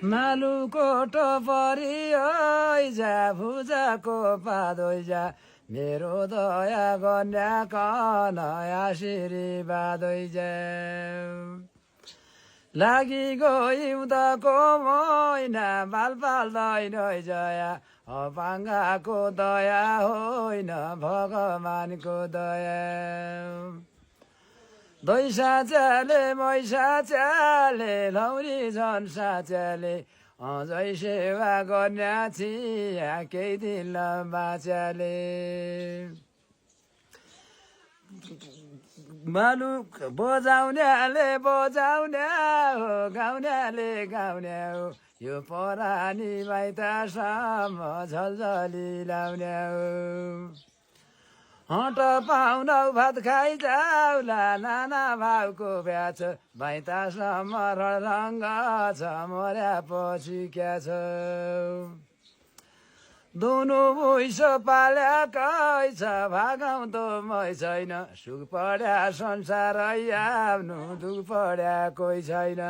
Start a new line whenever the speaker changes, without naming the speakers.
मालुको टपरी ओइजा भुजाको पादोइजा मेरो दया गन्या कनया आशीर्वाद ओइजा लागि गइउँदाको मैना बाल पाल्दैन जया अपाङ्गाको दया होइन भगवानको दया दैसा च्याले मैसा च्याले लौरी झन्सा च्याले अझै सेवा गर्न्या छिया केही दिन बाच्याले मालुक बजाउन्याले बजाउन्या हो गाउन्याले गाउन्या हो यो परानी माइतसम्म झलझली लाउन्या हो हट पाउनौ भात खाइजाउला नाना भाउको ब्याछ माइतसम्म रङ्ग छ मर्यापछि क्या छ दुनु भुइँसो पाल्याकै छ भागाउँदो मै छैन सुख पढ्या संसार आफ्नो दुख पढ्या कोही छैन